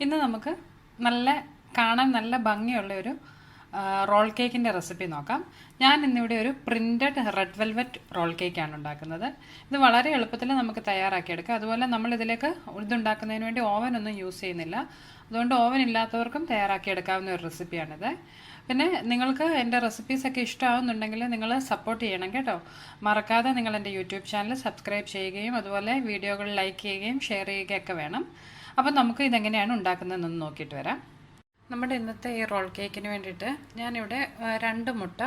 ഇന്ന് നമുക്ക് കാണാൻ നല്ല ഭംഗിയുള്ള ഒരു റോൾ കേക്കിൻ്റെ റെസിപ്പി നോക്കാം. ഞാൻ ഇന്നിവിടെ ഒരു പ്രിൻറ്റഡ് റെഡ് വെൽവെറ്റ് റോൾ കേക്കാണ് ഉണ്ടാക്കുന്നത്. ഇത് വളരെ എളുപ്പത്തിൽ നമുക്ക് തയ്യാറാക്കിയെടുക്കാം. അതുപോലെ നമ്മൾ ഇതിലേക്ക് ഇതുണ്ടാക്കുന്നതിന് വേണ്ടി ഓവനൊന്നും യൂസ് ചെയ്യുന്നില്ല. അതുകൊണ്ട് ഓവൻ ഇല്ലാത്തവർക്കും തയ്യാറാക്കിയെടുക്കാവുന്ന ഒരു റെസിപ്പിയാണിത്. പിന്നെ നിങ്ങൾക്ക് എൻ്റെ റെസിപ്പീസൊക്കെ ഇഷ്ടമാകുന്നുണ്ടെങ്കിൽ നിങ്ങൾ സപ്പോർട്ട് ചെയ്യണം കേട്ടോ. മറക്കാതെ നിങ്ങൾ എൻ്റെ യൂട്യൂബ് ചാനൽ സബ്സ്ക്രൈബ് ചെയ്യുകയും അതുപോലെ വീഡിയോകൾ ലൈക്ക് ചെയ്യുകയും ഷെയർ ചെയ്യുകയൊക്കെ വേണം. അപ്പം നമുക്ക് ഇതെങ്ങനെയാണ് ഉണ്ടാക്കുന്നതെന്നൊന്ന് നോക്കിയിട്ട് വരാം. നമ്മുടെ ഇന്നത്തെ ഈ റോൾ കേക്കിന് വേണ്ടിയിട്ട് ഞാനിവിടെ 2 മുട്ട,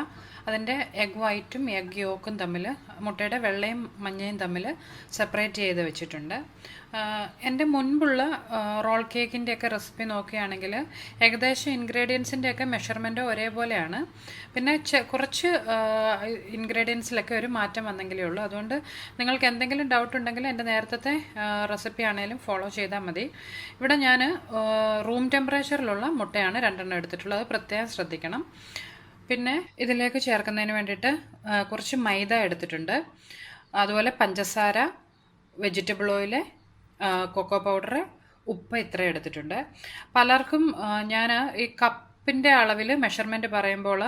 അതിൻ്റെ എഗ് വൈറ്റും എഗ് യോക്കും തമ്മിൽ, മുട്ടയുടെ വെള്ളയും മഞ്ഞയും തമ്മിൽ സെപ്പറേറ്റ് ചെയ്ത് വെച്ചിട്ടുണ്ട്. എൻ്റെ മുൻപുള്ള റോൾ കേക്കിൻ്റെയൊക്കെ റെസിപ്പി നോക്കുകയാണെങ്കിൽ ഏകദേശം ഇൻഗ്രീഡിയൻസിൻ്റെയൊക്കെ മെഷർമെൻറ്റ് ഒരേപോലെയാണ്. പിന്നെ കുറച്ച് ഇൻഗ്രീഡിയൻസിലൊക്കെ ഒരു മാറ്റം വന്നെങ്കിലേ ഉള്ളൂ. അതുകൊണ്ട് നിങ്ങൾക്ക് എന്തെങ്കിലും ഡൗട്ട് ഉണ്ടെങ്കിൽ എൻ്റെ നേരത്തെ റെസിപ്പി ആണെങ്കിലും ഫോളോ ചെയ്താൽ മതി. ഇവിടെ ഞാൻ റൂം ടെമ്പറേച്ചറിലുള്ള മുട്ടയാണ് 2 എടുത്തിട്ടുള്ളത്. അത് പ്രത്യേകം ശ്രദ്ധിക്കണം. പിന്നെ ഇതിലേക്ക് ചേർക്കുന്നതിന് വേണ്ടിയിട്ട് കുറച്ച് മൈദ എടുത്തിട്ടുണ്ട്. അതുപോലെ പഞ്ചസാര, വെജിറ്റബിൾ ഓയിൽ, കൊക്കോ പൗഡർ, ഉപ്പ് ഇത്ര എടുത്തിട്ടുണ്ട്. പലർക്കും ഞാൻ ഈ കപ്പിൻ്റെ അളവിൽ മെഷർമെൻറ്റ് പറയുമ്പോൾ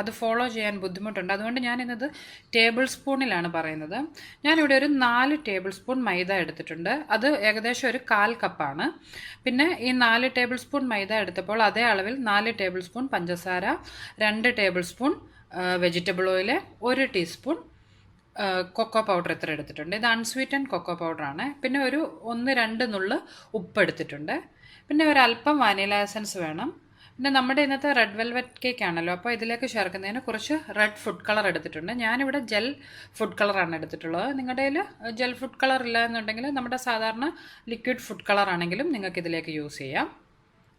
അത് ഫോളോ ചെയ്യാൻ ബുദ്ധിമുട്ടുണ്ട്. അതുകൊണ്ട് ഞാനിന്നത് ടേബിൾ സ്പൂണിലാണ് പറയുന്നത്. ഞാനിവിടെ ഒരു 4 ടേബിൾ സ്പൂൺ മൈദ എടുത്തിട്ടുണ്ട്. അത് ഏകദേശം ഒരു 1/4 കപ്പാണ്. പിന്നെ ഈ 4 ടേബിൾ സ്പൂൺ മൈദ എടുത്തപ്പോൾ അതേ അളവിൽ 4 ടേബിൾ സ്പൂൺ പഞ്ചസാര, 2 tablespoon vegetable oil, 1 teaspoon cocoa powder ഇത്ര എടുത്തിട്ടുണ്ട്. ഇത് അൺസ്വീറ്റൻഡ് കൊക്കോ പൗഡറാണ്. പിന്നെ ഒരു 1-2 നുള്ള് ഉപ്പ് എടുത്തിട്ടുണ്ട്. പിന്നെ ഒരല്പം വാനില എസൻസ് വേണം. പിന്നെ നമ്മുടെ ഇന്നത്തെ റെഡ് വെൽവെറ്റ് കേക്ക് ആണല്ലോ, അപ്പോൾ ഇതിലേക്ക് ചേർക്കുന്നതിന് കുറച്ച് റെഡ് ഫുഡ് കളർ എടുത്തിട്ടുണ്ട്. ഞാനിവിടെ ജെൽ ഫുഡ് കളറാണ് എടുത്തിട്ടുള്ളത്. നിങ്ങളുടെ കയ്യിൽ ജെൽ ഫുഡ് കളർ ഇല്ല എന്നുണ്ടെങ്കിൽ നമ്മുടെ സാധാരണ ലിക്വിഡ് ഫുഡ് കളർ ആണെങ്കിലും നിങ്ങൾക്ക് ഇതിലേക്ക് യൂസ് ചെയ്യാം.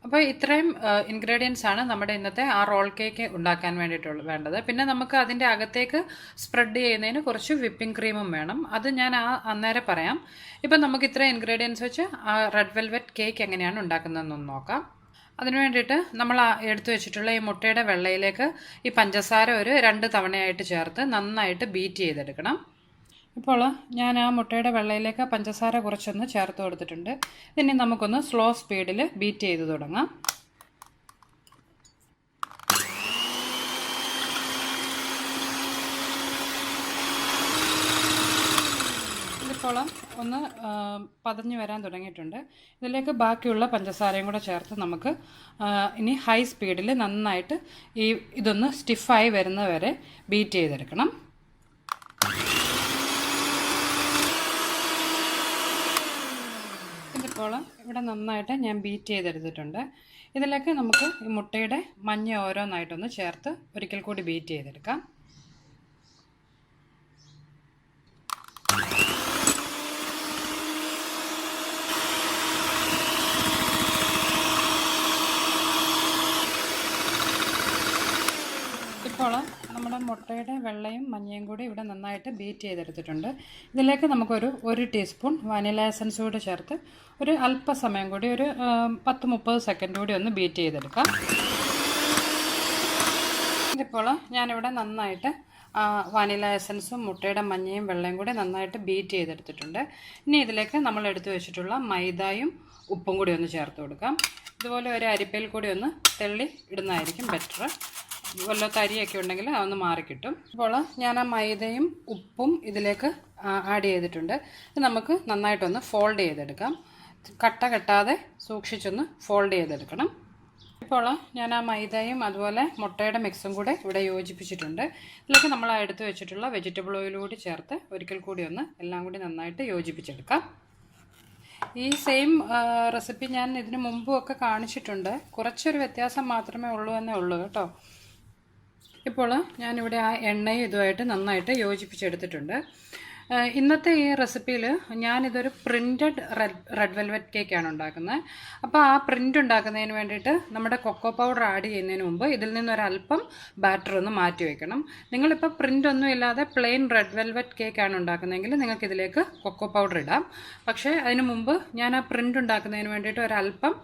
അപ്പോൾ ഇത്രയും ഇൻഗ്രീഡിയൻസ് ആണ് നമ്മുടെ ഇന്നത്തെ ആ റോൾ കേക്ക് ഉണ്ടാക്കാൻ വേണ്ടത്. പിന്നെ നമുക്ക് അതിൻ്റെ അകത്തേക്ക് സ്പ്രെഡ് ചെയ്യുന്നതിന് കുറച്ച് വിപ്പിംഗ് ക്രീമും വേണം. അത് ഞാൻ അന്നേരം പറയാം. ഇപ്പം നമുക്ക് ഇത്രയും ഇൻഗ്രീഡിയൻസ് വെച്ച് ആ റെഡ് വെൽവെറ്റ് കേക്ക് എങ്ങനെയാണ് ഉണ്ടാക്കുന്നതെന്നൊന്ന് നോക്കാം. അതിനു വേണ്ടിയിട്ട് നമ്മൾ എടുത്തു വെച്ചിട്ടുള്ള ഈ മുട്ടയുടെ വെള്ളയിലേക്ക് ഈ പഞ്ചസാര ഒരു 2 തവണയായിട്ട് ചേർത്ത് നന്നായിട്ട് ബീറ്റ് ചെയ്തെടുക്കണം. ഇപ്പോൾ ഞാൻ ആ മുട്ടയുടെ വെള്ളയിലേക്ക് പഞ്ചസാര കുറച്ചൊന്ന് ചേർത്ത് കൊടുത്തിട്ടുണ്ട്. ഇനി നമുക്കൊന്ന് സ്ലോ സ്പീഡിൽ ബീറ്റ് ചെയ്ത് തുടങ്ങാം. ഇതിപ്പോൾ ഒന്ന് പതഞ്ഞ് വരാൻ തുടങ്ങിയിട്ടുണ്ട്. ഇതിലേക്ക് ബാക്കിയുള്ള പഞ്ചസാരയും കൂടെ ചേർത്ത് നമുക്ക് ഇനി ഹൈ സ്പീഡിൽ നന്നായിട്ട് ഇതൊന്ന് സ്റ്റിഫായി വരുന്നവരെ ബീറ്റ് ചെയ്തെടുക്കണം. ഇതിപ്പോൾ ഇവിടെ നന്നായിട്ട് ഞാൻ ബീറ്റ് ചെയ്തെടുത്തിട്ടുണ്ട്. ഇതിലേക്ക് നമുക്ക് ഈ മുട്ടയുടെ മഞ്ഞ ഓരോന്നായിട്ടൊന്ന് ചേർത്ത് ഒരിക്കൽ കൂടി ബീറ്റ് ചെയ്തെടുക്കാം. ഇപ്പോൾ നമ്മുടെ മുട്ടയുടെ വെള്ളയും മഞ്ഞയും കൂടി ഇവിടെ നന്നായിട്ട് ബീറ്റ് ചെയ്തെടുത്തിട്ടുണ്ട്. ഇതിലേക്ക് നമുക്കൊരു 1 ടീസ്പൂൺ വാനില എസൻസ് കൂടി ചേർത്ത് ഒരു അല്പസമയം കൂടി ഒരു 10-30 സെക്കൻഡ് കൂടി ഒന്ന് ബീറ്റ് ചെയ്തെടുക്കാം. ഇതിപ്പോൾ ഞാനിവിടെ നന്നായിട്ട് വാനില എസൻസും മുട്ടയുടെ മഞ്ഞയും വെള്ളയും കൂടി നന്നായിട്ട് ബീറ്റ് ചെയ്തെടുത്തിട്ടുണ്ട്. ഇനി ഇതിലേക്ക് നമ്മൾ എടുത്തു വെച്ചിട്ടുള്ള മൈദയും ഉപ്പും കൂടി ഒന്ന് ചേർത്ത് കൊടുക്കാം. ഇതുപോലെ ഒരു അരിപ്പയിൽ കൂടി ഒന്ന് തെള്ളി ഇടുന്നതായിരിക്കും ബെറ്റർ. വല്ല തരിയൊക്കെ ഉണ്ടെങ്കിൽ അതൊന്ന് മാറിക്കിട്ടും. അപ്പോൾ ഞാൻ ആ മൈദയും ഉപ്പും ഇതിലേക്ക് ആഡ് ചെയ്തിട്ടുണ്ട്. ഇത് നമുക്ക് നന്നായിട്ടൊന്ന് ഫോൾഡ് ചെയ്തെടുക്കാം. കട്ട കെട്ടാതെ സൂക്ഷിച്ചൊന്ന് ഫോൾഡ് ചെയ്തെടുക്കണം. ഇപ്പോൾ ഞാൻ ആ മൈദയും അതുപോലെ മുട്ടയുടെ മിക്സും കൂടെ ഇവിടെ യോജിപ്പിച്ചിട്ടുണ്ട്. ഇതിലേക്ക് നമ്മൾ എടുത്ത് വെച്ചിട്ടുള്ള വെജിറ്റബിൾ ഓയിൽ കൂടി ചേർത്ത് ഒരിക്കൽ കൂടി ഒന്ന് എല്ലാം കൂടി നന്നായിട്ട് യോജിപ്പിച്ചെടുക്കാം. ഈ സെയിം റെസിപ്പി ഞാൻ ഇതിന് മുമ്പും ഒക്കെ കാണിച്ചിട്ടുണ്ട്. കുറച്ചൊരു വ്യത്യാസം മാത്രമേ ഉള്ളൂ കേട്ടോ. ഇപ്പോൾ ഞാനിവിടെ ആ എണ്ണയും ഇതുമായിട്ട് നന്നായിട്ട് യോജിപ്പിച്ചെടുത്തിട്ടുണ്ട്. ഇന്നത്തെ ഈ റെസിപ്പിയിൽ ഞാനിതൊരു പ്രിൻറ്റഡ് റെഡ് വെൽവെറ്റ് കേക്കാണ് ഉണ്ടാക്കുന്നത്. അപ്പോൾ ആ പ്രിൻ്റ് ഉണ്ടാക്കുന്നതിന് വേണ്ടിയിട്ട് നമ്മുടെ കൊക്കോ പൗഡർ ആഡ് ചെയ്യുന്നതിന് മുമ്പ് ഇതിൽ നിന്നൊരല്പം ബാറ്റർ ഒന്ന് മാറ്റി വയ്ക്കണം. നിങ്ങളിപ്പോൾ പ്രിൻ്റ് ഒന്നും ഇല്ലാതെ പ്ലെയിൻ റെഡ് വെൽവെറ്റ് കേക്കാണ് ഉണ്ടാക്കുന്നതെങ്കിൽ നിങ്ങൾക്ക് ഇതിലേക്ക് കൊക്കോ പൗഡർ ഇടാം. പക്ഷേ അതിന് മുമ്പ് ഞാൻ ആ പ്രിൻ്റ് ഉണ്ടാക്കുന്നതിന് വേണ്ടിയിട്ട് ഒരല്പം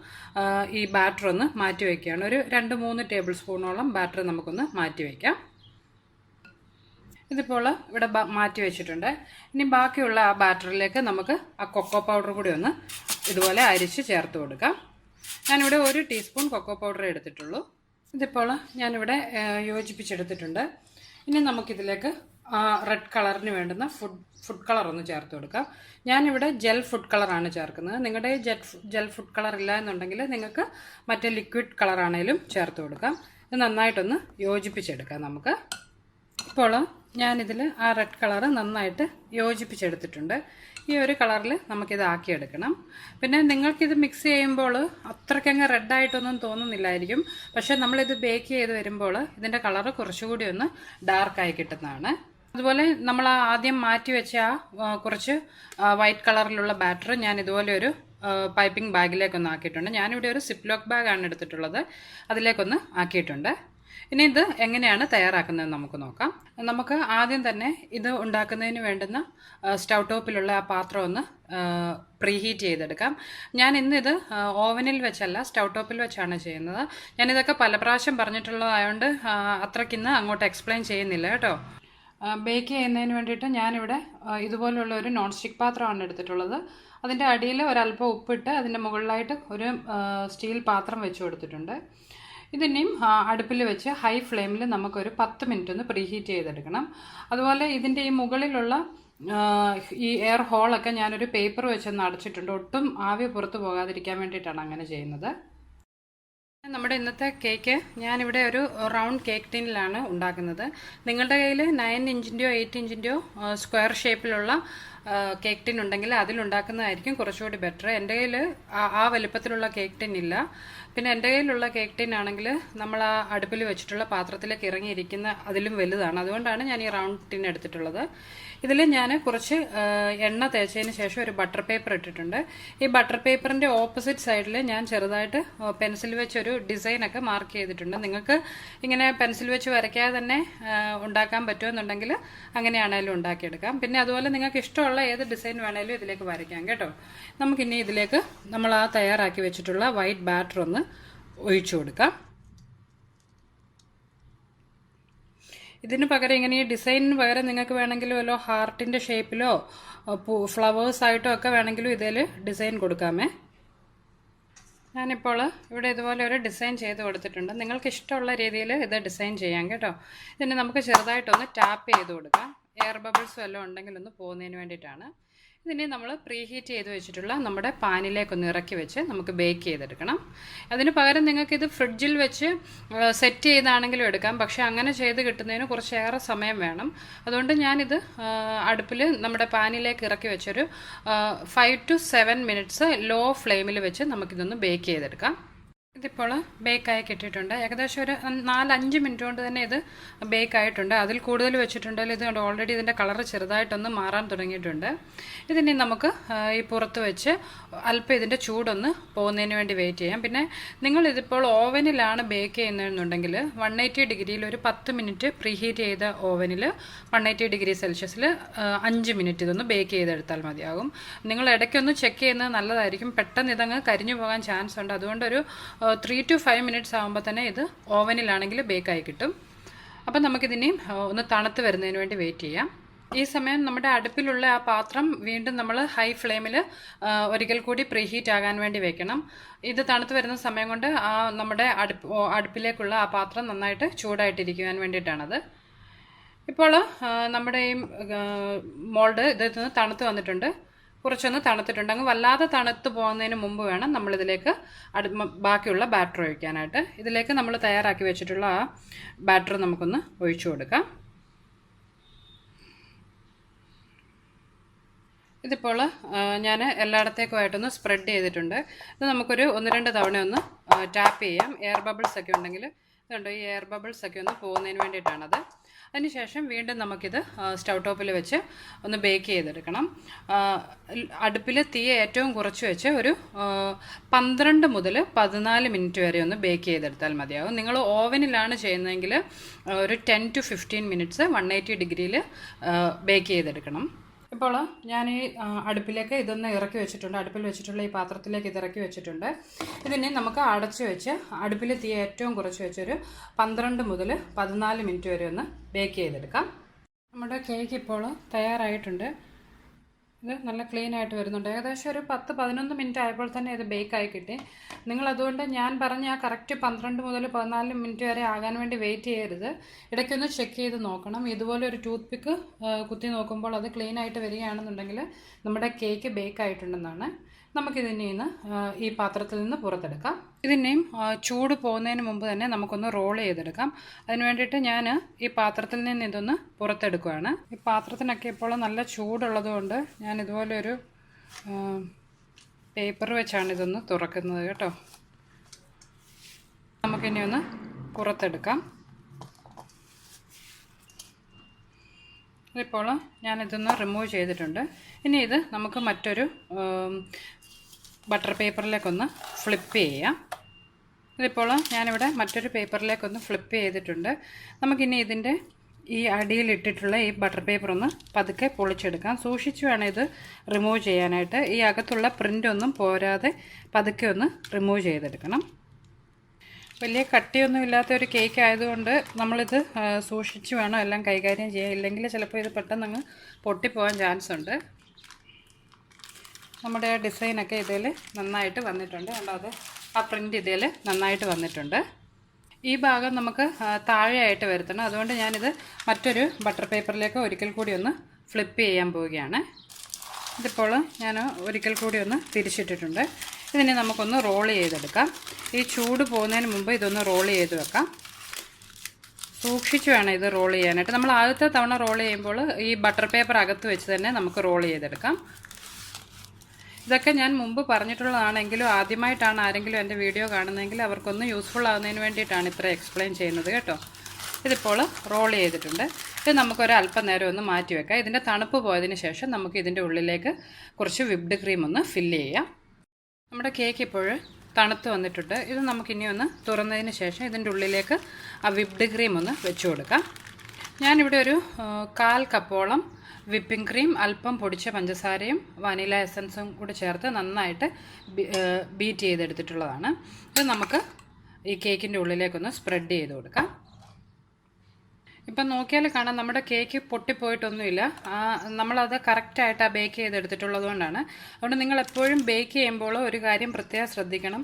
ഈ ബാറ്റർ ഒന്ന് മാറ്റി വയ്ക്കുകയാണ്. ഒരു 2-3 ടേബിൾ സ്പൂണോളം ബാറ്റർ നമുക്കൊന്ന് മാറ്റി വയ്ക്കാം. ഇതിപ്പോൾ ഇവിടെ മാറ്റി വെച്ചിട്ടുണ്ട്. ഇനി ബാക്കിയുള്ള ആ ബാറ്ററിലേക്ക് നമുക്ക് ആ കൊക്കോ പൗഡർ കൂടി ഒന്ന് ഇതുപോലെ അരിച്ച് ചേർത്ത് കൊടുക്കാം. ഞാനിവിടെ 1 ടീസ്പൂൺ കൊക്കോ പൗഡർ എടുത്തിട്ടുള്ളൂ. ഇതിപ്പോൾ ഞാനിവിടെ യോജിപ്പിച്ചെടുത്തിട്ടുണ്ട്. ഇനി നമുക്കിതിലേക്ക് റെഡ് കളറിന് വേണ്ടുന്ന ഫുഡ് കളർ ഒന്ന് ചേർത്ത് കൊടുക്കാം. ഞാനിവിടെ ജെൽ ഫുഡ് കളറാണ് ചേർക്കുന്നത്. നിങ്ങളുടെ ജെൽ ഫുഡ് കളർ ഇല്ല എന്നുണ്ടെങ്കിൽ നിങ്ങൾക്ക് മറ്റേ ലിക്വിഡ് കളറാണേലും ചേർത്ത് കൊടുക്കാം. ഇത് നന്നായിട്ടൊന്ന് യോജിപ്പിച്ചെടുക്കാം നമുക്ക്. ഇപ്പോൾ ഞാനിതിൽ ആ റെഡ് കളറ് നന്നായിട്ട് യോജിപ്പിച്ചെടുത്തിട്ടുണ്ട്. ഈ ഒരു കളറിൽ നമുക്കിത് ആക്കിയെടുക്കണം. പിന്നെ നിങ്ങൾക്കിത് മിക്സ് ചെയ്യുമ്പോൾ അത്രയ്ക്കങ്ങ് റെഡായിട്ടൊന്നും തോന്നുന്നില്ലായിരിക്കും. പക്ഷേ നമ്മളിത് ബേക്ക് ചെയ്ത് വരുമ്പോൾ ഇതിൻ്റെ കളറ് കുറച്ചുകൂടി ഒന്ന് ഡാർക്കായി കിട്ടുന്നതാണ്. അതുപോലെ നമ്മൾ ആദ്യം മാറ്റി വെച്ച കുറച്ച് വൈറ്റ് കളറിലുള്ള ബാറ്റർ ഞാൻ ഇതുപോലെ ഒരു പൈപ്പിംഗ് ബാഗിലേക്കൊന്ന് ആക്കിയിട്ടുണ്ട്. ഞാനിവിടെ ഒരു സിപ്ലോക്ക് ബാഗാണ് എടുത്തിട്ടുള്ളത്. അതിലേക്കൊന്ന് ആക്കിയിട്ടുണ്ട്. ഇനി ഇത് എങ്ങനെയാണ് തയ്യാറാക്കുന്നത് നമുക്ക് നോക്കാം. നമുക്ക് ആദ്യം തന്നെ ഇത് ഉണ്ടാക്കുന്നതിന് വേണ്ടുന്ന സ്റ്റൗ ടോപ്പിലുള്ള ആ പാത്രം ഒന്ന് പ്രീഹീറ്റ് ചെയ്തെടുക്കാം. ഞാൻ ഇന്നിത് ഓവനിൽ വെച്ചല്ല സ്റ്റൗ ടോപ്പിൽ വെച്ചാണ് ചെയ്യുന്നത്. ഞാനിതൊക്കെ പല പ്രാവശ്യം പറഞ്ഞിട്ടുള്ളതായതുകൊണ്ട് അത്രയ്ക്കിന്ന് അങ്ങോട്ട് എക്സ്പ്ലെയിൻ ചെയ്യുന്നില്ല കേട്ടോ. ബേക്ക് ചെയ്യുന്നതിന് വേണ്ടിയിട്ട് ഞാനിവിടെ ഇതുപോലുള്ള ഒരു നോൺ സ്റ്റിക്ക് പാത്രമാണ് എടുത്തിട്ടുള്ളത്. അതിൻ്റെ അടിയിൽ ഒരല്പം ഉപ്പിട്ട് അതിൻ്റെ മുകളിലായിട്ട് ഒരു സ്റ്റീൽ പാത്രം വെച്ച് കൊടുത്തിട്ടുണ്ട്. ഇതിനെയും അടുപ്പിൽ വെച്ച് ഹൈ ഫ്ലെയിമിൽ നമുക്കൊരു 10 മിനിറ്റ് ഒന്ന് പ്രീഹീറ്റ് ചെയ്തെടുക്കണം. അതുപോലെ ഇതിൻ്റെ ഈ മുകളിലുള്ള ഈ എയർ ഹോളൊക്കെ ഞാനൊരു പേപ്പർ വെച്ചൊന്ന് അടച്ചിട്ടുണ്ട്. ഒട്ടും ആവി പുറത്ത് പോകാതിരിക്കാൻ വേണ്ടിയിട്ടാണ് അങ്ങനെ ചെയ്യുന്നത്. നമ്മുടെ ഇന്നത്തെ കേക്ക് ഞാനിവിടെ ഒരു റൗണ്ട് കേക്ക് ടിന്നിലാണ് ഉണ്ടാക്കുന്നത്. നിങ്ങളുടെ കയ്യിൽ 9 ഇഞ്ചിൻ്റെയോ 8 ഇഞ്ചിൻ്റെയോ സ്ക്വയർ ഷേപ്പിലുള്ള കേക്ക് ടിൻ ഉണ്ടെങ്കിൽ അതിലുണ്ടാക്കുന്നതായിരിക്കും കുറച്ചുകൂടി ബെറ്റർ. എൻ്റെ കയ്യിൽ ആ വലിപ്പത്തിലുള്ള കേക്ക് ടിൻ ഇല്ല. പിന്നെ എൻ്റെ കയ്യിലുള്ള കേക്ക് ടിൻ ആണെങ്കിൽ നമ്മൾ ആ അടുപ്പിൽ വെച്ചിട്ടുള്ള പാത്രത്തിലേക്ക് ഇറങ്ങിയിരിക്കുന്ന അതിലും വലുതാണ്. അതുകൊണ്ടാണ് ഞാൻ ഈ റൗണ്ട് ടിൻ എടുത്തിട്ടുള്ളത്. ഇതിൽ ഞാൻ കുറച്ച് എണ്ണ തേച്ചതിന് ശേഷം ഒരു ബട്ടർ പേപ്പർ ഇട്ടിട്ടുണ്ട്. ഈ ബട്ടർ പേപ്പറിൻ്റെ ഓപ്പോസിറ്റ് സൈഡിൽ ഞാൻ ചെറുതായിട്ട് പെൻസിൽ വെച്ചൊരു ഡിസൈനൊക്കെ മാർക്ക് ചെയ്തിട്ടുണ്ട്. നിങ്ങൾക്ക് ഇങ്ങനെ പെൻസിൽ വെച്ച് വരയ്ക്കാതെ തന്നെ ഉണ്ടാക്കാൻ പറ്റുമെന്നുണ്ടെങ്കിൽ അങ്ങനെയാണേലും ഉണ്ടാക്കിയെടുക്കാം. പിന്നെ അതുപോലെ നിങ്ങൾക്ക് ഇഷ്ടമുള്ള ഏത് ഡിസൈൻ വേണേലും ഇതിലേക്ക് വരയ്ക്കാം കേട്ടോ. നമുക്കിനി ഇതിലേക്ക് നമ്മൾ ആ തയ്യാറാക്കി വെച്ചിട്ടുള്ള വൈറ്റ് ബാറ്റർ ഒന്ന് ഒഴിച്ചു കൊടുക്കാം. ഇതിന് പകരം ഇങ്ങനെ ഈ ഡിസൈനിന് പകരം നിങ്ങൾക്ക് വേണമെങ്കിൽ വല്ലോ ഹാർട്ടിൻ്റെ ഷേപ്പിലോ ഫ്ലവേഴ്സായിട്ടോ ഒക്കെ വേണമെങ്കിലും ഇതിൽ ഡിസൈൻ കൊടുക്കാമേ. ഞാനിപ്പോൾ ഇവിടെ ഇതുപോലെ ഒരു ഡിസൈൻ ചെയ്ത് കൊടുത്തിട്ടുണ്ട്. നിങ്ങൾക്ക് ഇഷ്ടമുള്ള രീതിയിൽ ഇത് ഡിസൈൻ ചെയ്യാം കേട്ടോ. ഇതിന് നമുക്ക് ചെറുതായിട്ടൊന്ന് ടാപ്പ് ചെയ്ത് കൊടുക്കാം. എയർ ബബിൾസ് വല്ലതും ഉണ്ടെങ്കിൽ ഒന്ന് പോകുന്നതിന് വേണ്ടിയിട്ടാണ്. ഇതിനെ നമ്മൾ പ്രീഹീറ്റ് ചെയ്ത് വെച്ചിട്ടുള്ള നമ്മുടെ പാനിലേക്കൊന്ന് ഇറക്കി വെച്ച് നമുക്ക് ബേക്ക് ചെയ്തെടുക്കണം. അതിന് പകരം നിങ്ങൾക്കിത് ഫ്രിഡ്ജിൽ വെച്ച് സെറ്റ് ചെയ്താണെങ്കിലും എടുക്കാം. പക്ഷേ അങ്ങനെ ചെയ്ത് കിട്ടുന്നതിന് കുറച്ചേറെ സമയം വേണം. അതുകൊണ്ട് ഞാനിത് അടുപ്പിൽ നമ്മുടെ പാനിലേക്ക് ഇറക്കി വെച്ചൊരു 5 to 7 മിനിറ്റ്സ് ലോ ഫ്ലെയിമിൽ വെച്ച് നമുക്കിതൊന്ന് ബേക്ക് ചെയ്തെടുക്കാം. ഇതിപ്പോൾ ബേക്കായി കിട്ടിയിട്ടുണ്ട്. ഏകദേശം ഒരു 4-5 മിനിറ്റ് കൊണ്ട് തന്നെ ഇത് ബേക്കായിട്ടുണ്ട്. അതിൽ കൂടുതൽ വെച്ചിട്ടുണ്ടെങ്കിൽ ഇത് ഓൾറെഡി ഇതിൻ്റെ കളറ് ചെറുതായിട്ടൊന്ന് മാറാൻ തുടങ്ങിയിട്ടുണ്ട്. ഇതിനി നമുക്ക് ഈ പുറത്ത് വെച്ച് അല്പം ഇതിൻ്റെ ചൂടൊന്ന് പോകുന്നതിന് വേണ്ടി വെയിറ്റ് ചെയ്യാം. പിന്നെ നിങ്ങളിതിപ്പോൾ ഓവനിലാണ് ബേക്ക് ചെയ്യുന്നതെന്നുണ്ടെങ്കിൽ 180 ഡിഗ്രിയിൽ ഒരു 10 മിനിറ്റ് പ്രീഹീറ്റ് ചെയ്ത ഓവനിൽ 180 ഡിഗ്രി സെൽഷ്യസിൽ 5 മിനിറ്റ് ഇതൊന്ന് ബേക്ക് ചെയ്തെടുത്താൽ മതിയാകും. നിങ്ങൾ ഇടയ്ക്കൊന്ന് ചെക്ക് ചെയ്യുന്നത് നല്ലതായിരിക്കും. പെട്ടെന്ന് ഇതങ്ങ് കരിഞ്ഞു പോകാൻ ചാൻസ് ഉണ്ട്. അതുകൊണ്ടൊരു 3 to 5 മിനിറ്റ്സ് ആകുമ്പോൾ തന്നെ ഇത് ഓവനിലാണെങ്കിൽ ബേക്കായി കിട്ടും. അപ്പം നമുക്കിതിനെയും ഒന്ന് തണുത്ത് വരുന്നതിന് വേണ്ടി വെയിറ്റ് ചെയ്യാം. ഈ സമയം നമ്മുടെ അടുപ്പിലുള്ള ആ പാത്രം വീണ്ടും നമ്മൾ ഹൈ ഫ്ലെയിമിൽ ഒരിക്കൽ കൂടി പ്രീഹീറ്റ് ആകാൻ വേണ്ടി വെക്കണം. ഇത് തണുത്ത് വരുന്ന സമയം കൊണ്ട് നമ്മുടെ അടുപ്പിലേക്കുള്ള ആ പാത്രം നന്നായിട്ട് ചൂടായിട്ടിരിക്കുവാൻ വേണ്ടിയിട്ടാണത്. ഇപ്പോൾ നമ്മുടെ ഈ മോൾഡ് ഇതിൽ തണുത്ത് വന്നിട്ടുണ്ട്. കുറച്ചൊന്ന് തണുത്തിട്ടുണ്ട്. അങ്ങ് വല്ലാതെ തണുത്ത് പോകുന്നതിന് മുമ്പ് വേണം നമ്മളിതിലേക്ക് ബാക്കിയുള്ള ബാറ്റർ ഒഴിക്കാനായിട്ട്. ഇതിലേക്ക് നമ്മൾ തയ്യാറാക്കി വെച്ചിട്ടുള്ള ആ ബാറ്റർ നമുക്കൊന്ന് ഒഴിച്ചു കൊടുക്കാം. ഇതിപ്പോൾ ഞാൻ എല്ലായിടത്തേക്കുമായിട്ടൊന്ന് സ്പ്രെഡ് ചെയ്തിട്ടുണ്ട്. ഇത് നമുക്കൊരു 1-2 തവണ ഒന്ന് ടാപ്പ് ചെയ്യാം. എയർ ബബിൾസ് ഒക്കെ ഉണ്ടെങ്കിൽ ഇതുണ്ട്, ഈ എയർ ബബിൾസ് ഒക്കെ ഒന്ന് പോകുന്നതിന് വേണ്ടിയിട്ടാണത്. അതിനുശേഷം വീണ്ടും നമുക്കിത് സ്റ്റൗ ടോപ്പിൽ വെച്ച് ഒന്ന് ബേക്ക് ചെയ്തെടുക്കണം. അടുപ്പിൽ തീ ഏറ്റവും കുറച്ച് വെച്ച് ഒരു 12 മുതൽ 14 മിനിറ്റ് വരെ ഒന്ന് ബേക്ക് ചെയ്തെടുത്താൽ മതിയാകും. നിങ്ങൾ ഓവനിലാണ് ചെയ്യുന്നതെങ്കിൽ ഒരു 10 to 15 മിനിറ്റ്സ് 180 ഡിഗ്രിയിൽ ബേക്ക് ചെയ്തെടുക്കണം. ഇപ്പോൾ ഞാൻ ഈ അടുപ്പിലേക്ക് ഇതൊന്ന് ഇറക്കി വെച്ചിട്ടുണ്ട്. അടുപ്പിൽ വെച്ചിട്ടുള്ള ഈ പാത്രത്തിലേക്ക് ഇത് ഇറക്കി വെച്ചിട്ടുണ്ട്. ഇതിനെ നമുക്ക് അടച്ച് വെച്ച് അടുപ്പിൽ തീ ഏറ്റവും കുറച്ച് വെച്ചൊരു 12 മുതൽ 14 മിനിറ്റ് വരെ ഒന്ന് ബേക്ക് ചെയ്തെടുക്കാം. നമ്മുടെ കേക്ക് ഇപ്പോൾ തയ്യാറായിട്ടുണ്ട്. ഇത് നല്ല ക്ലീൻ ആയിട്ട് വരുന്നുണ്ട്. ഏകദേശം ഒരു 10-11 മിനിറ്റ് ആയപ്പോൾ തന്നെ ഇത് ബേക്കായി കിട്ടി. നിങ്ങളതുകൊണ്ട് ഞാൻ പറഞ്ഞ ആ കറക്റ്റ് 12 മുതൽ 14 മിനിറ്റ് വരെ ആകാൻ വേണ്ടി വെയിറ്റ് ചെയ്യരുത്. ഇടയ്ക്കൊന്ന് ചെക്ക് ചെയ്ത് നോക്കണം. ഇതുപോലെ ഒരു ടൂത്ത് പിക്ക് കുത്തി നോക്കുമ്പോൾ അത് ക്ലീൻ ആയിട്ട് വരികയാണെന്നുണ്ടെങ്കിൽ നമ്മുടെ കേക്ക് ബേക്കായിട്ടുണ്ടെന്നാണ്. നമുക്കിതിനെ ഇന്ന് ഈ പാത്രത്തിൽ നിന്ന് പുറത്തെടുക്കാം. ഇതിനെയും ചൂട് പോകുന്നതിന് മുമ്പ് തന്നെ നമുക്കൊന്ന് റോൾ ചെയ്തെടുക്കാം. അതിന് വേണ്ടിയിട്ട് ഞാൻ ഈ പാത്രത്തിൽ നിന്ന് ഇതൊന്ന് പുറത്തെടുക്കുകയാണ്. ഈ പാത്രത്തിനൊക്കെ ഇപ്പോൾ നല്ല ചൂടുള്ളതുകൊണ്ട് ഞാൻ ഇതുപോലെ ഒരു പേപ്പർ വെച്ചാണ് ഇതൊന്ന് തുറക്കുന്നത് കേട്ടോ. നമുക്കിനി ഒന്ന് പുറത്തെടുക്കാം. ഇപ്പോൾ ഞാനിതൊന്ന് റിമൂവ് ചെയ്തിട്ടുണ്ട്. ഇനി ഇത് നമുക്ക് മറ്റൊരു ബട്ടർ പേപ്പറിലേക്കൊന്ന് ഫ്ലിപ്പ് ചെയ്യാം. ഇതിപ്പോൾ ഞാനിവിടെ മറ്റൊരു പേപ്പറിലേക്കൊന്ന് ഫ്ലിപ്പ് ചെയ്തിട്ടുണ്ട്. നമുക്കിനി ഇതിൻ്റെ ഈ അടിയിലിട്ടിട്ടുള്ള ഈ ബട്ടർ പേപ്പർ ഒന്ന് പതുക്കെ പൊളിച്ചെടുക്കാം. സൂക്ഷിച്ച് വേണം ഇത് റിമൂവ് ചെയ്യാനായിട്ട്. ഈ അകത്തുള്ള പ്രിൻ്റൊന്നും പോരാതെ പതുക്കെ ഒന്ന് റിമൂവ് ചെയ്തെടുക്കണം. വലിയ കട്ടിയൊന്നും ഇല്ലാത്ത ഒരു കേക്ക് ആയതുകൊണ്ട് നമ്മളിത് സൂക്ഷിച്ച് വേണം എല്ലാം കൈകാര്യം ചെയ്യാൻ. ഇല്ലെങ്കിൽ ചിലപ്പോൾ ഇത് പെട്ടെന്ന് പൊട്ടിപ്പോകാൻ ചാൻസ് ഉണ്ട്. നമ്മുടെ ഡിസൈനൊക്കെ ഇതിൽ നന്നായിട്ട് വന്നിട്ടുണ്ട്. കണ്ടോ, ആ പ്രിൻ്റ് ഇതിൽ നന്നായിട്ട് വന്നിട്ടുണ്ട്. ഈ ഭാഗം നമുക്ക് താഴെയായിട്ട് വരുത്തണം. അതുകൊണ്ട് ഞാനിത് മറ്റൊരു ബട്ടർ പേപ്പറിലേക്ക് ഒരിക്കൽ കൂടി ഒന്ന് ഫ്ലിപ്പ് ചെയ്യാൻ പോവുകയാണ്. ഇതിപ്പോൾ ഞാൻ ഒരിക്കൽ കൂടി ഒന്ന് തിരിച്ചിട്ടിട്ടുണ്ട്. ഇതിനെ നമുക്കൊന്ന് റോൾ ചെയ്തെടുക്കാം. ഈ ചൂട് പോകുന്നതിന് മുമ്പ് ഇതൊന്ന് റോൾ ചെയ്ത് വെക്കാം. സൂക്ഷിച്ച് വേണം ഇത് റോൾ ചെയ്യാനായിട്ട്. നമ്മൾ ആദ്യത്തെ തവണ റോൾ ചെയ്യുമ്പോൾ ഈ ബട്ടർ പേപ്പർ അകത്ത് വെച്ച് തന്നെ നമുക്ക് റോൾ ചെയ്തെടുക്കാം. ഇതൊക്കെ ഞാൻ മുമ്പ് പറഞ്ഞിട്ടുള്ളതാണെങ്കിലും ആദ്യമായിട്ടാണ് ആരെങ്കിലും എൻ്റെ വീഡിയോ കാണുന്നതെങ്കിൽ അവർക്കൊന്ന് യൂസ്ഫുൾ ആകുന്നതിന് വേണ്ടിയിട്ടാണ് ഇത്ര എക്സ്പ്ലെയിൻ ചെയ്യുന്നത് കേട്ടോ. ഇതിപ്പോൾ റോൾ ചെയ്തിട്ടുണ്ട്. ഇത് നമുക്കൊരു അല്പനേരം ഒന്ന് മാറ്റി വെക്കാം. ഇതിൻ്റെ തണുപ്പ് പോയതിന് ശേഷം നമുക്ക് ഇതിൻ്റെ ഉള്ളിലേക്ക് കുറച്ച് വിപ്ഡ് ക്രീം ഒന്ന് ഫില്ല് ചെയ്യാം. നമ്മുടെ കേക്ക് ഇപ്പോൾ തണുത്ത് വന്നിട്ടുണ്ട്. ഇത് നമുക്കിനി ഒന്ന് തുറന്നതിന് ശേഷം ഇതിൻ്റെ ഉള്ളിലേക്ക് ആ വിപ്ഡ് ക്രീം ഒന്ന് വെച്ച് കൊടുക്കാം. ഞാനിവിടെ ഒരു 1/4 കപ്പോളം വിപ്പിംഗ് ക്രീം, അല്പം പൊടിച്ച പഞ്ചസാരയും വനില എസൻസും കൂടി ചേർത്ത് നന്നായിട്ട് ബീറ്റ് ചെയ്തെടുത്തിട്ടുള്ളതാണ്. ഇത് നമുക്ക് ഈ കേക്കിൻ്റെ ഉള്ളിലേക്കൊന്ന് സ്പ്രെഡ് ചെയ്ത് കൊടുക്കാം. ഇപ്പം നോക്കിയാൽ കാണാം നമ്മുടെ കേക്ക് പൊട്ടിപ്പോയിട്ടൊന്നുമില്ല. നമ്മളത് കറക്റ്റായിട്ട് ബേക്ക് ചെയ്തെടുത്തിട്ടുള്ളത് കൊണ്ടാണ്. അതുകൊണ്ട് നിങ്ങൾ എപ്പോഴും ബേക്ക് ചെയ്യുമ്പോൾ ഒരു കാര്യം പ്രത്യേകം ശ്രദ്ധിക്കണം.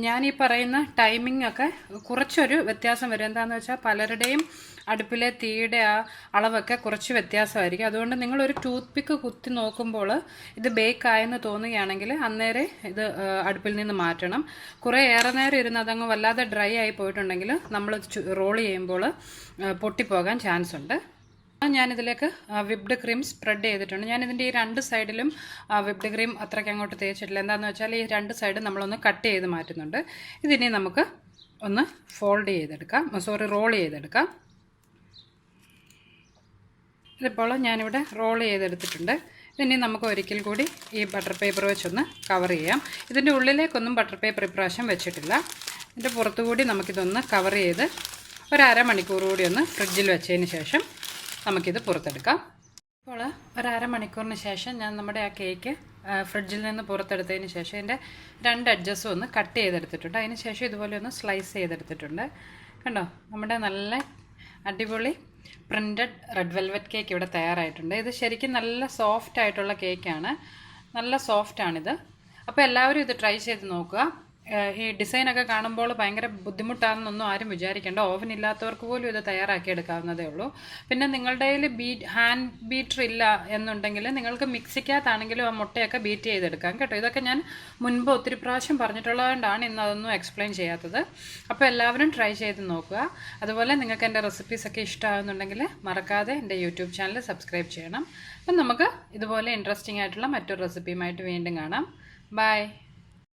ഞാൻ ഈ പറയുന്ന ടൈമിംഗ് ഒക്കെ കുറച്ചൊരു വ്യത്യാസം വരും. എന്താണെന്ന് വെച്ചാൽ പലരുടെയും അടുപ്പിലെ തീയുടെ ആ അളവൊക്കെ കുറച്ച് വ്യത്യാസമായിരിക്കും. അതുകൊണ്ട് നിങ്ങളൊരു ടൂത്ത് പിക്ക് കുത്തി നോക്കുമ്പോൾ ഇത് ബേക്കായെന്ന് തോന്നുകയാണെങ്കിൽ അന്നേരം ഇത് അടുപ്പിൽ നിന്ന് മാറ്റണം. കുറേ ഏറെ നേരം ഇരുന്ന് അതങ്ങ് വല്ലാതെ ഡ്രൈ ആയി പോയിട്ടുണ്ടെങ്കിൽ നമ്മൾ റോൾ ചെയ്യുമ്പോൾ പൊട്ടിപ്പോകാൻ ചാൻസ് ഉണ്ട്. ഞാനിതിലേക്ക് വിപ്ഡ് ക്രീം സ്പ്രെഡ് ചെയ്തിട്ടുണ്ട്. ഞാനിതിൻ്റെ ഈ 2 സൈഡിലും വിപ്ഡ് ക്രീം അത്രയ്ക്ക് അങ്ങോട്ട് തേച്ചിട്ടില്ല. എന്താണെന്ന് വെച്ചാൽ ഈ 2 സൈഡ് നമ്മളൊന്ന് കട്ട് ചെയ്ത് മാറ്റുന്നുണ്ട്. ഇതിനെ നമുക്ക് ഒന്ന് ഫോൾഡ് ചെയ്തെടുക്കാം, റോൾ ചെയ്തെടുക്കാം. ഇതിപ്പോൾ ഞാനിവിടെ റോൾ ചെയ്തെടുത്തിട്ടുണ്ട്. ഇനി നമുക്ക് ഒരിക്കൽ കൂടി ഈ ബട്ടർ പേപ്പർ വെച്ചൊന്ന് കവർ ചെയ്യാം. ഇതിൻ്റെ ഉള്ളിലേക്കൊന്നും ബട്ടർ പേപ്പർ ഇപ്രാവശ്യം വെച്ചിട്ടില്ല. ഇതിൻ്റെ പുറത്തുകൂടി നമുക്കിതൊന്ന് കവർ ചെയ്ത് ഒരു അരമണിക്കൂർ കൂടി ഒന്ന് ഫ്രിഡ്ജിൽ വെച്ചതിന് ശേഷം നമുക്കിത് പുറത്തെടുക്കാം. ഇപ്പോൾ ഒരു അരമണിക്കൂറിന് ശേഷം ഞാൻ നമ്മുടെ ആ കേക്ക് ഫ്രിഡ്ജിൽ നിന്ന് പുറത്തെടുത്തതിന് ശേഷം ഇതിൻ്റെ 2 എഡ്ജസും ഒന്ന് കട്ട് ചെയ്തെടുത്തിട്ടുണ്ട്. അതിന് ശേഷം ഇതുപോലെ ഒന്ന് സ്ലൈസ് ചെയ്തെടുത്തിട്ടുണ്ട്. കണ്ടോ, നമ്മുടെ നല്ല അടിപൊളി പ്രിൻറ്റഡ് റെഡ് വെൽവെറ്റ് കേക്ക് ഇവിടെ തയ്യാറായിട്ടുണ്ട്. ഇത് ശരിക്കും നല്ല സോഫ്റ്റ് ആയിട്ടുള്ള കേക്കാണ്. നല്ല സോഫ്റ്റാണിത്. അപ്പോൾ എല്ലാവരും ഇത് ട്രൈ ചെയ്ത് നോക്കുക. ഈ ഡിസൈനൊക്കെ കാണുമ്പോൾ ഭയങ്കര ബുദ്ധിമുട്ടാണെന്നൊന്നും ആരും വിചാരിക്കേണ്ട. ഓവൻ ഇല്ലാത്തവർക്ക് പോലും ഇത് തയ്യാറാക്കി എടുക്കാവുന്നതേ ഉള്ളൂ. പിന്നെ നിങ്ങളുടെ കയ്യിൽ ഹാൻഡ് ബീറ്റർ ഇല്ല എന്നുണ്ടെങ്കിൽ നിങ്ങൾക്ക് മിക്സിക്കകത്താണെങ്കിലും ആ മുട്ടയൊക്കെ ബീറ്റ് ചെയ്തെടുക്കാം കേട്ടോ. ഇതൊക്കെ ഞാൻ മുൻപ് ഒത്തിരി പ്രാവശ്യം പറഞ്ഞിട്ടുള്ളതുകൊണ്ടാണ് ഇന്ന് അതൊന്നും എക്സ്പ്ലെയിൻ ചെയ്യാത്തത്. അപ്പോൾ എല്ലാവരും ട്രൈ ചെയ്ത് നോക്കുക. അതുപോലെ നിങ്ങൾക്ക് എൻ്റെ റെസിപ്പീസൊക്കെ ഇഷ്ടമാകുന്നുണ്ടെങ്കിൽ മറക്കാതെ എൻ്റെ യൂട്യൂബ് ചാനൽ സബ്സ്ക്രൈബ് ചെയ്യണം. അപ്പം നമുക്ക് ഇതുപോലെ ഇൻട്രസ്റ്റിംഗ് ആയിട്ടുള്ള മറ്റൊരു റെസിപ്പിയുമായിട്ട് വീണ്ടും കാണാം. ബൈ.